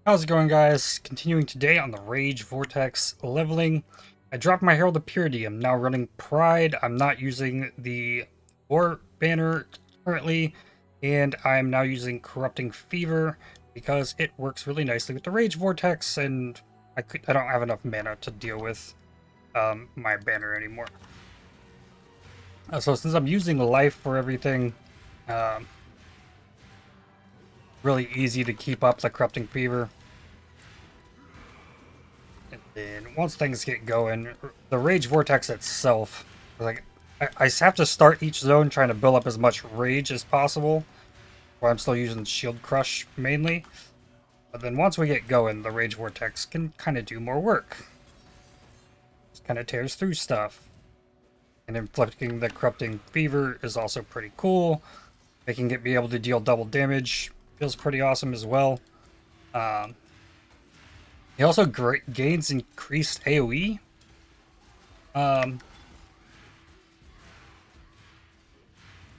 How's it going, guys? Continuing today on the Rage Vortex leveling. I dropped my Herald of Purity. I'm now running Pride. I'm not using the War banner currently, and I'm now using Corrupting Fever because it works really nicely with the Rage Vortex, and I don't have enough mana to deal with my banner anymore. So since I'm using life for everything, um, really easy to keep up the Corrupting Fever. And then once things get going, the Rage Vortex itself, like I have to start each zone trying to build up as much rage as possible, while I'm still using Shield Crush mainly. But then once we get going, the Rage Vortex can kind of do more work. Just kind of tears through stuff. And inflicting the Corrupting Fever is also pretty cool. Making it be able to deal double damage feels pretty awesome as well. Um, he also gains increased AoE. Um,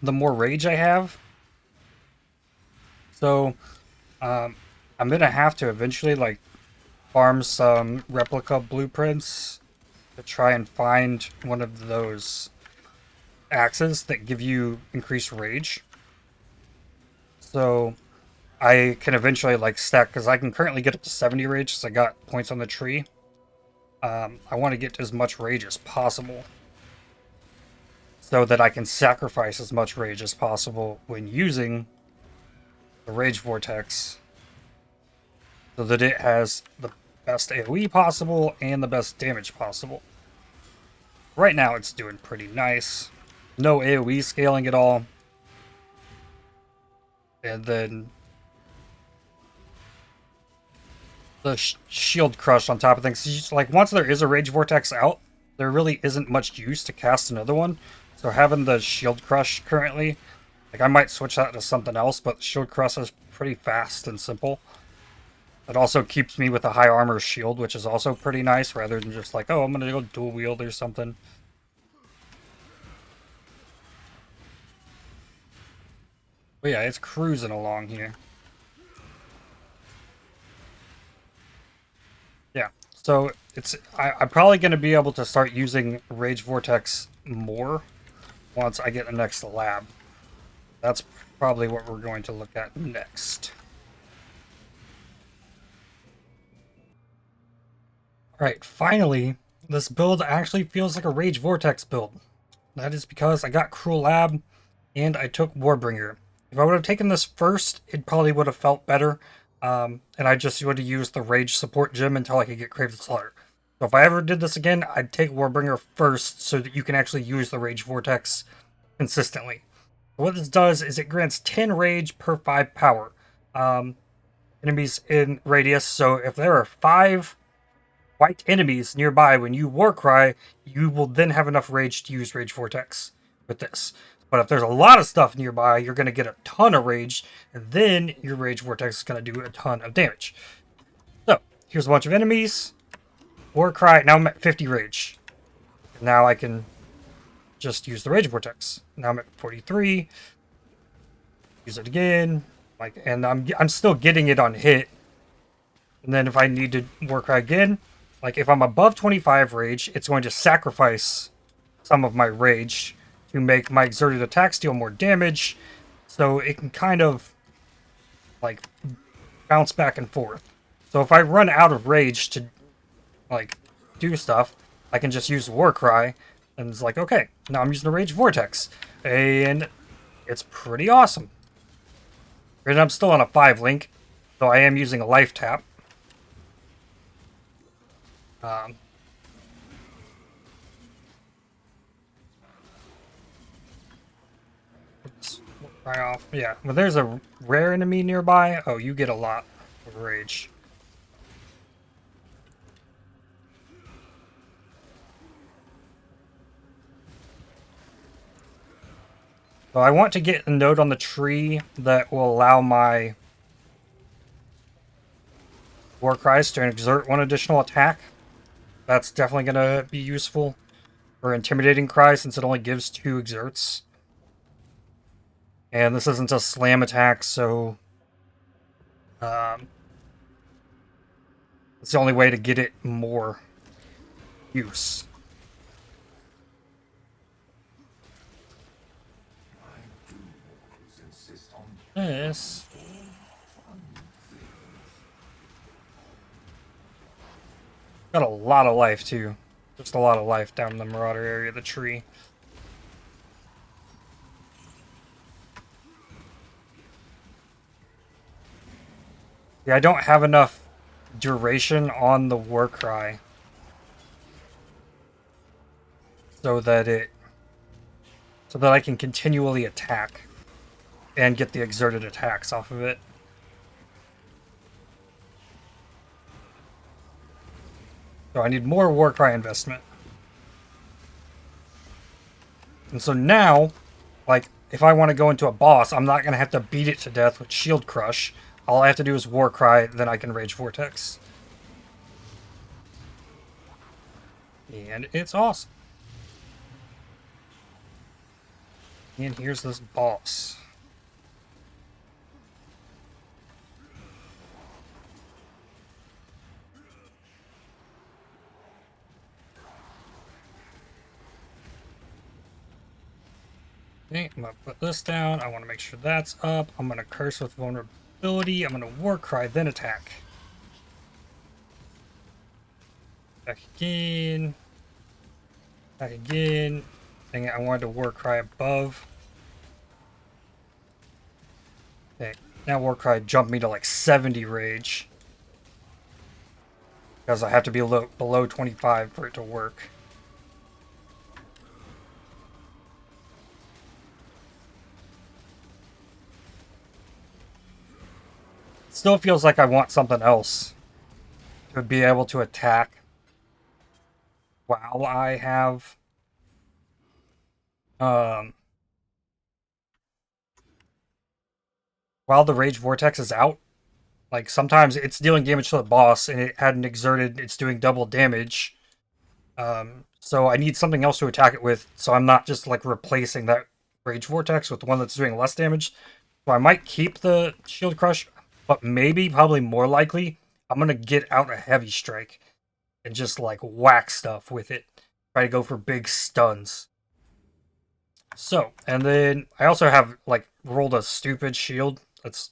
the more rage I have. So, I'm gonna have to eventually like farm some replica blueprints to try and find one of those axes that give you increased rage. So I can eventually like stack because I can currently get up to 70 rage because I got points on the tree. I want to get as much rage as possible so that I can sacrifice as much rage as possible when using the Rage Vortex so that it has the best AoE possible and the best damage possible. Right now it's doing pretty nice. No AoE scaling at all. And then the shield crush on top of things. Just, like once there is a Rage Vortex out, there really isn't much use to cast another one. So having the shield crush currently, like I might switch that to something else, but shield crush is pretty fast and simple. It also keeps me with a high armor shield, which is also pretty nice, rather than just like, oh, I'm gonna go dual wield or something. But yeah, it's cruising along here. Yeah, so I'm probably going to be able to start using Rage Vortex more once I get the next lab. That's probably what we're going to look at next. Alright, finally, this build actually feels like a Rage Vortex build. That is because I got Cruel Lab and I took Warbringer. If I would have taken this first, it probably would have felt better. And I just would have used the Rage support gem until I could get Crave the Slaughter. So if I ever did this again, I'd take Warbringer first so that you can actually use the Rage Vortex consistently. What this does is it grants 10 Rage per 5 power. Enemies in radius, so if there are 5 white enemies nearby when you Warcry, you will then have enough Rage to use Rage Vortex with this. But if there's a lot of stuff nearby, you're going to get a ton of rage, and then your Rage Vortex is going to do a ton of damage. So, here's a bunch of enemies. Warcry, now I'm at 50 rage. Now I can just use the Rage Vortex. Now I'm at 43. Use it again. And I'm still getting it on hit. And then if I need to Warcry again, like if I'm above 25 rage, it's going to sacrifice some of my rage to make my exerted attacks deal more damage, so it can kind of like bounce back and forth. So if I run out of rage to like do stuff, I can just use Warcry, and it's like, okay, now I'm using the Rage Vortex, and it's pretty awesome. And I'm still on a 5 link, so I am using a life tap. Right off. Yeah, when there's a rare enemy nearby, oh, you get a lot of rage. So I want to get a node on the tree that will allow my Warcries to exert one additional attack. That's definitely going to be useful for Intimidating Cry since it only gives 2 exerts. And this isn't a slam attack, so It's the only way to get it more use. This. Got a lot of life, too. Just a lot of life down in the Marauder area of the tree. Yeah, I don't have enough duration on the Warcry so that I can continually attack and get the exerted attacks off of it. So I need more Warcry investment. And so now, like, if I want to go into a boss, I'm not going to have to beat it to death with Shield Crush. All I have to do is Warcry, then I can Rage Vortex. And it's awesome. And here's this boss. Okay, I'm going to put this down. I want to make sure that's up. I'm going to Curse with Vulnerability. I'm going to Warcry, then attack. Back again. Back again. Dang it, I wanted to Warcry above. Okay, now Warcry jumped me to like 70 rage. Because I have to be below 25 for it to work. It still feels like I want something else to be able to attack while I have while the Rage Vortex is out. Like, sometimes it's dealing damage to the boss and it hadn't exerted, it's doing double damage. So I need something else to attack it with, so I'm not just like replacing that Rage Vortex with one that's doing less damage. So I might keep the Shield Crush, but probably more likely, I'm gonna get out a Heavy Strike and just like whack stuff with it. Try to go for big stuns. So, and then I also have like rolled a stupid shield that's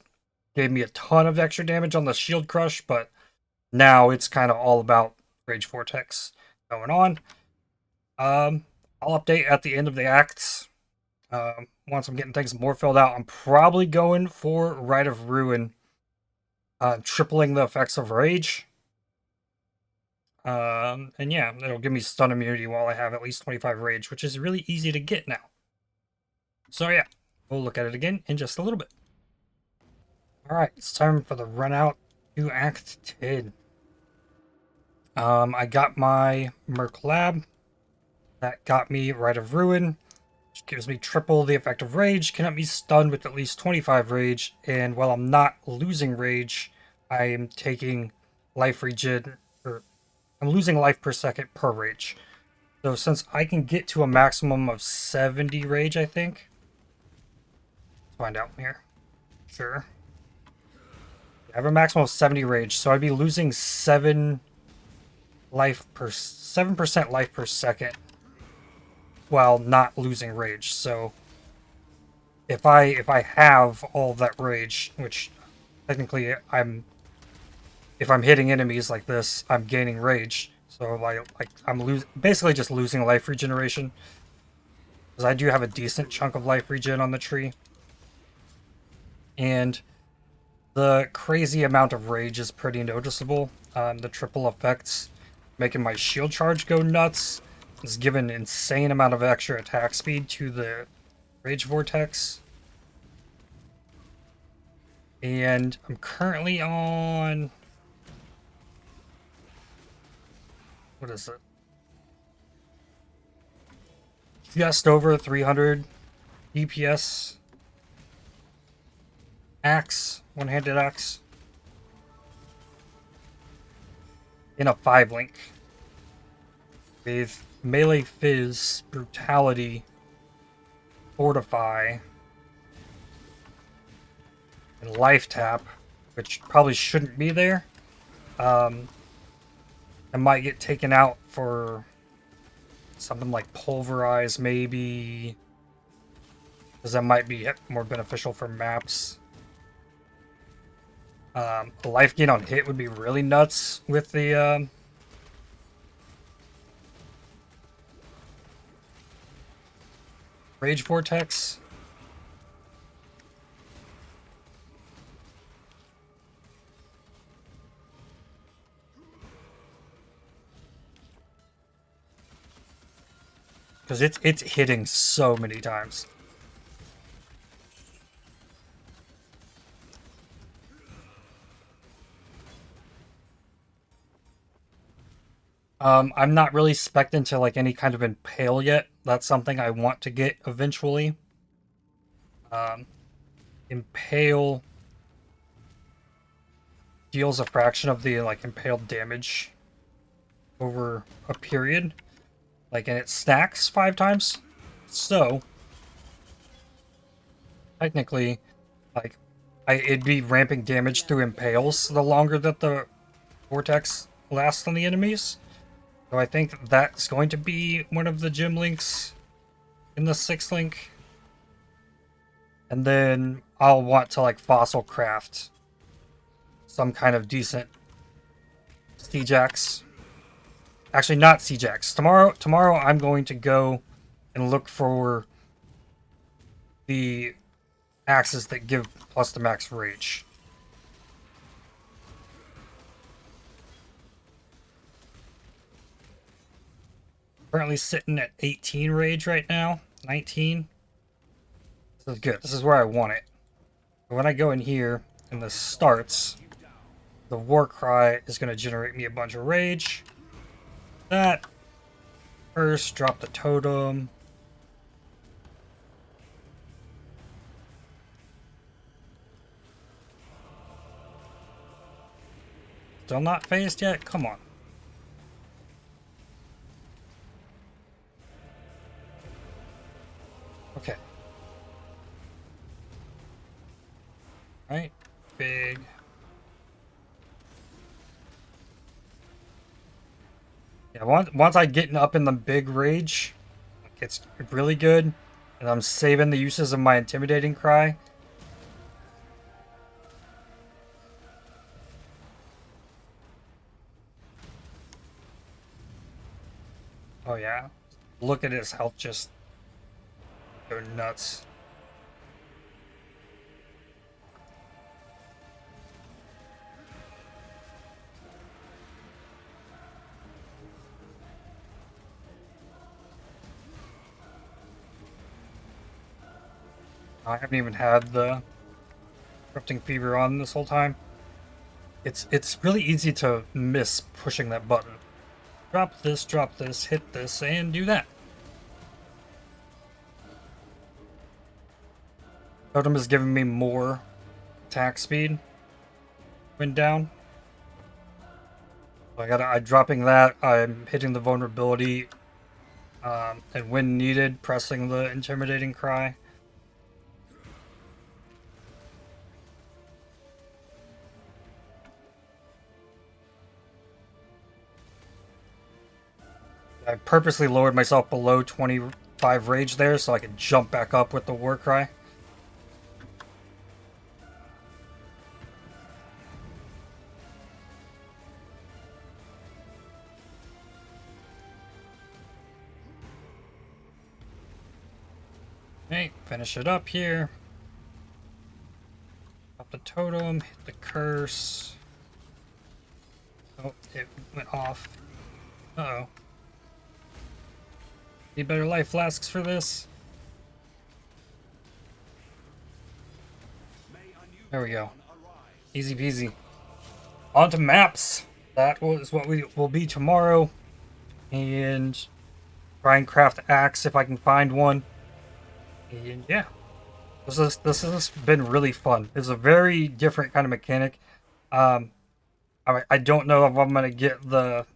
gave me a ton of extra damage on the Shield Crush, but now it's kind of all about Rage Vortex going on. I'll update at the end of the acts. Once I'm getting things more filled out, I'm probably going for Rite of Ruin, tripling the effects of Rage. And yeah, it'll give me stun immunity while I have at least 25 Rage, which is really easy to get now. So yeah, we'll look at it again in just a little bit. Alright, it's time for the run out to Act 10. I got my Merc Lab. That got me Rite of Ruin, which gives me triple the effect of Rage, can help me stun with at least 25 Rage, and while I'm not losing Rage, I am taking life regen, or I'm losing life per second per Rage. So since I can get to a maximum of 70 Rage, I think. Let's find out here. Sure. I have a maximum of 70 Rage, so I'd be losing 7% life per second while not losing Rage. So if I have all of that Rage, which technically if I'm hitting enemies like this, I'm gaining Rage. So I'm basically just losing life regeneration, because I do have a decent chunk of life regen on the tree, and the crazy amount of Rage is pretty noticeable. The triple effects making my shield charge go nuts. It's given an insane amount of extra attack speed to the Rage Vortex. And I'm currently on... what is it? Just over 300 DPS. Axe, one-handed axe. In a 5-link. With Melee Fizz, Brutality, Fortify, and Life Tap, which probably shouldn't be there. I might get taken out for something like pulverize, maybe, because that might be more beneficial for maps. Life gain on hit would be really nuts with the Rage Vortex. Because it's hitting so many times. I'm not really spec'd into like any kind of impale yet. That's something I want to get eventually. Impale deals a fraction of the like impaled damage over a period. Like, and it stacks 5 times. So technically, like, it'd be ramping damage through impales the longer that the vortex lasts on the enemies. So I think that's going to be one of the gym links in the 6th link. And then I'll want to like fossil craft some kind of decent Seajax. Actually, not Seajax. Tomorrow I'm going to go and look for the axes that give plus the max rage. Currently sitting at 18 rage right now. 19. This is good. This is where I want it. But when I go in here and this starts, the war cry is going to generate me a bunch of rage. That first, drop the totem. Still not phased yet? Come on. Okay. Right? Big. Yeah, once I get up in the big rage, it's really good. And I'm saving the uses of my intimidating cry. Oh yeah. Look at his health just go nuts. I haven't even had the Corrupting Fever on this whole time. It's really easy to miss pushing that button. Drop this, hit this, and do that. Totem is giving me more attack speed when down. I'm dropping that. I'm hitting the vulnerability, and when needed, pressing the intimidating cry. I purposely lowered myself below 25 rage there so I could jump back up with the war cry. Okay, finish it up here. Drop the totem, hit the curse. Oh, it went off. Uh-oh. Need better life flasks for this. There we go. Easy peasy. On to maps. That is what we will be tomorrow. And try and craft axe if I can find one. And yeah. This has been really fun. It's a very different kind of mechanic. I don't know if I'm gonna get the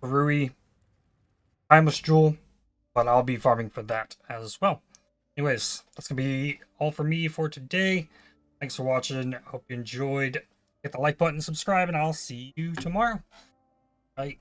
Rui Timeless Jewel, but I'll be farming for that as well. Anyways, that's gonna be all for me for today. Thanks for watching. Hope you enjoyed. Hit the like button, subscribe, and I'll see you tomorrow. Bye.